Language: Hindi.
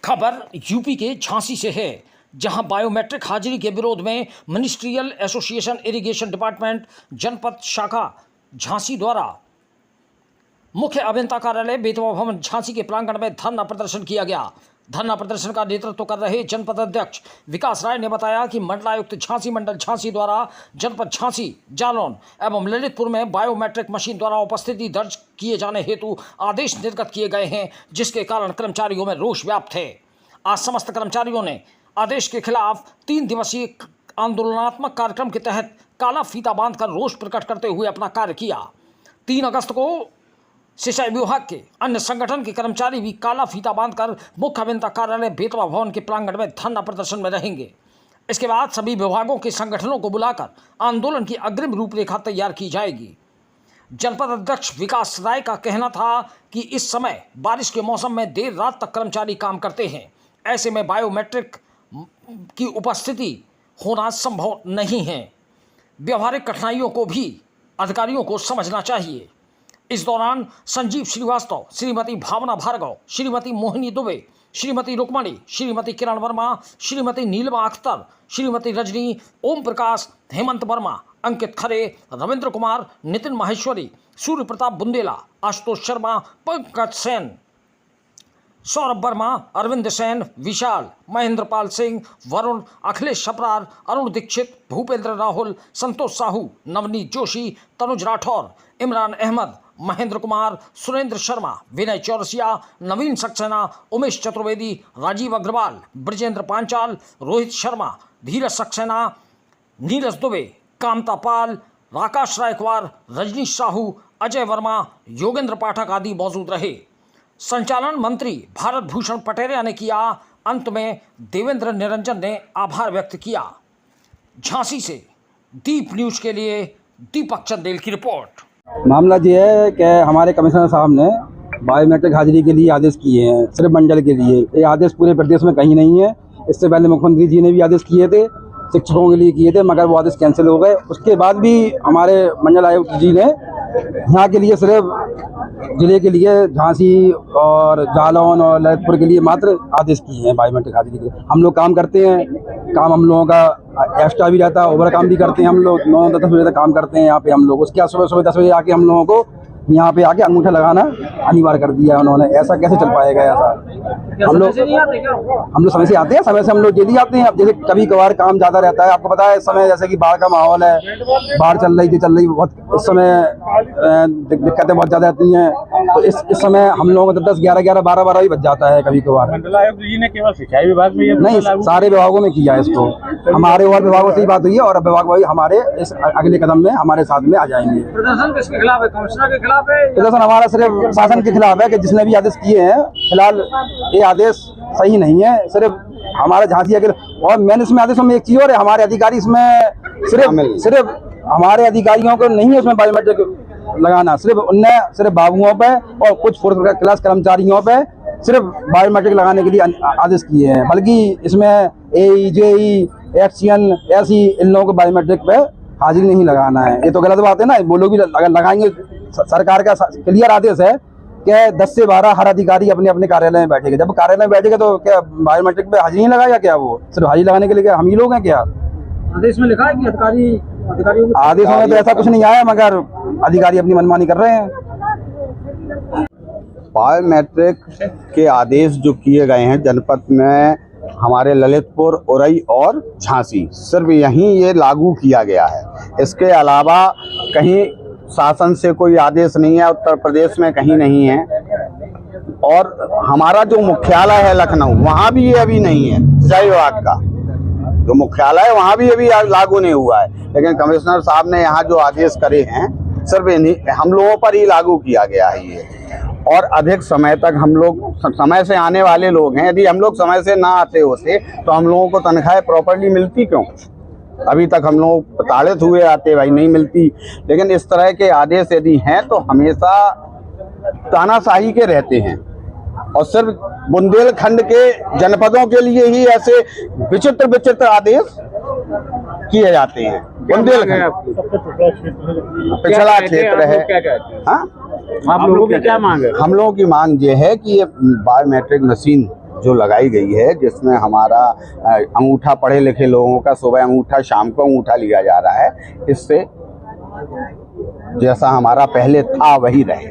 खबर यूपी के झांसी से है, जहां बायोमेट्रिक हाजिरी के विरोध में मिनिस्ट्रियल एसोसिएशन इरिगेशन डिपार्टमेंट जनपद शाखा झांसी द्वारा मुख्य अभियंता कार्यालय बेतवा भवन झांसी के प्रांगण में धरना प्रदर्शन किया गया। धरना प्रदर्शन का नेतृत्व कर रहे जनपद अध्यक्ष विकास राय ने बताया कि मंडलायुक्त झांसी मंडल झांसी द्वारा जनपद झांसी, जालौन एवं ललितपुर में बायोमेट्रिक मशीन द्वारा उपस्थिति दर्ज किए जाने हेतु आदेश निर्गत किए गए हैं, जिसके कारण कर्मचारियों में रोष व्याप्त है। आज समस्त कर्मचारियों ने आदेश के खिलाफ 3 दिवसीय आंदोलनात्मक कार्यक्रम के तहत काला फीता बांधकर रोष प्रकट करते हुए अपना कार्य किया। 3 अगस्त को सिंचाई विभाग के अन्य संगठन के कर्मचारी भी काला फीता बांधकर मुख्य अभियंता कार्यालय बेतवा भवन के प्रांगण में धरना प्रदर्शन में रहेंगे। इसके बाद सभी विभागों के संगठनों को बुलाकर आंदोलन की अग्रिम रूपरेखा तैयार की जाएगी। जनपद अध्यक्ष विकास राय का कहना था कि इस समय बारिश के मौसम में देर रात तक कर्मचारी काम करते हैं, ऐसे में बायोमेट्रिक की उपस्थिति होना संभव नहीं है। व्यवहारिक कठिनाइयों को भी अधिकारियों को समझना चाहिए। इस दौरान संजीव श्रीवास्तव, श्रीमती भावना भार्गव, श्रीमती मोहिनी दुबे, श्रीमती रुक्मणी, श्रीमती किरण वर्मा, श्रीमती नीलमा अख्तर, श्रीमती रजनी, ओम प्रकाश, हेमंत वर्मा, अंकित खरे, रविंद्र कुमार, नितिन माहेश्वरी, सूर्य प्रताप बुंदेला, आशुतोष शर्मा, पंकज सेन, सौरभ वर्मा, अरविंद सेन, विशाल, महेंद्र पाल सिंह, वरुण, अखिलेश छपरार, अरुण दीक्षित, भूपेंद्र राहुल, संतोष साहू, नवनीत जोशी, तनुज राठौर, इमरान अहमद, महेंद्र कुमार, सुरेंद्र शर्मा, विनय चौरसिया, नवीन सक्सेना, उमेश चतुर्वेदी, राजीव अग्रवाल, ब्रजेंद्र पांचाल, रोहित शर्मा, धीरज सक्सेना, नीरज दुबे, कामता पाल, राकाश रायकवार, रजनीश साहू, अजय वर्मा, योगेंद्र पाठक आदि मौजूद रहे। संचालन मंत्री भारत भूषण पटेरिया ने किया। अंत में देवेंद्र निरंजन ने आभार व्यक्त किया। झांसी से दीप न्यूज के लिए दीपक चंदेल की रिपोर्ट। मामला ये है कि हमारे कमिश्नर साहब ने बायोमेट्रिक हाजिरी के लिए आदेश किए हैं, सिर्फ मंडल के लिए। ये आदेश पूरे प्रदेश में कहीं नहीं है। इससे पहले मुख्यमंत्री जी ने भी आदेश किए थे, शिक्षकों के लिए किए थे, मगर वो आदेश कैंसिल हो गए। उसके बाद भी हमारे मंडल आयुक्त जी ने यहाँ के लिए सिर्फ जिले के लिए झांसी और जालौन और ललितपुर के लिए मात्र आदेश किए हैं बायोमेट्रिक हाजिरी के लिए। हम लोग काम करते हैं, काम हम लोगों का एक्स्ट्रा भी रहता है, ओवर काम भी करते हैं। हम लोग 9-10 बजे तक काम करते हैं यहाँ पे हम लोग। उसके बाद सुबह 10 बजे आके हम लोगों को यहाँ पे आके अंगूठा लगाना अनिवार्य कर दिया उन्होंने। ऐसा कैसे चल पाएगा? ऐसा हम लोग समय से आते हैं, समय से हम लोग डेली आते हैं। अब जैसे कभी कभार काम ज़्यादा रहता है, आपको पता है इस समय जैसे कि बाढ़ का माहौल है, बाढ़ चल रही बहुत, इस समय दिक्कतें बहुत ज़्यादा आती हैं। तो इस समय हम लोगों को 10, 11, 12 भी बच जाता है कभी कभार। मंडल आयुक्त जी ने केवल सिंचाई विभाग में नहीं, सारे विभागों में किया है इसको। हमारे और विभागों से ही बात हुई है और विभाग वही हमारे इस अगले कदम में हमारे साथ में आ जाएंगे। प्रदर्शन किसके खिलाफ है? कमिश्नर के खिलाफ है? प्रदर्शन हमारा सिर्फ शासन के खिलाफ है कि जिसने भी आदेश किए हैं। फिलहाल ये आदेश सही नहीं है, सिर्फ हमारे झांसी के। और मैंने इसमें आदेशों में एक चीज और है, हमारे अधिकारी इसमें सिर्फ हमारे अधिकारियों को नहीं है उसमें बायोमेट्रिक लगाना, सिर्फ बाबुओं पे और कुछ 4th क्लास कर्मचारियों पे सिर्फ बायोमेट्रिक लगाने के लिए आदेश किए हैं। बल्कि इसमें AE, JE, एक्सियन ऐसी इन लोगों को बायोमेट्रिक पे हाजिरी नहीं लगाना है। ये तो गलत बात है ना। वो लोग भी लगाएंगे। सरकार का क्लियर आदेश है कि 10 से 12 हर अधिकारी अपने अपने कार्यालय में बैठेगा। जब कार्यालय में बैठेगा तो क्या बायोमेट्रिक पे हाजिरी नहीं लगाएगा? क्या वो सिर्फ हाजिरी लगाने के लिए क्या हम ही लोग हैं? क्या आदेश में लिखा है कि अधिकारियों को? आदेशों में तो ऐसा कुछ नहीं आया, मगर अधिकारी अपनी मनमानी कर रहे हैं। बायोमेट्रिक के आदेश जो किए गए हैं जनपद में, हमारे ललितपुर, उरई और झांसी, सिर्फ यहीं ये लागू किया गया है। इसके अलावा कहीं शासन से कोई आदेश नहीं है, उत्तर प्रदेश में कहीं नहीं है। और हमारा जो मुख्यालय है लखनऊ, वहाँ भी ये अभी नहीं है। सिंचाई विभाग का जो मुख्यालय है वहाँ भी अभी लागू नहीं हुआ है। लेकिन कमिश्नर साहब ने यहाँ जो आदेश करे हैं सिर्फ हम लोगों पर ही लागू किया गया है ये। और अधिक समय तक हम लोग समय से आने वाले लोग हैं। यदि हम लोग समय से ना आते होते तो हम लोगों को तनख्वाह प्रॉपर्ली मिलती क्यों? अभी तक हम लोग प्रताड़ित हुए आते, भाई नहीं मिलती। लेकिन इस तरह के आदेश यदि हैं तो हमेशा तानाशाही के रहते हैं। और सिर्फ बुंदेलखंड के जनपदों के लिए ही ऐसे विचित्र आदेश किए जाते हैं। बुंदेलखंड पिछड़ा क्षेत्र है। हाँ, आप लोगों की क्या मांग है? हम लोगों की मांग ये है कि ये बायोमेट्रिक मशीन जो लगाई गई है, जिसमें हमारा अंगूठा पढ़े लिखे लोगों का सुबह अंगूठा, शाम को अंगूठा लिया जा रहा है, इससे जैसा हमारा पहले था वही रहे।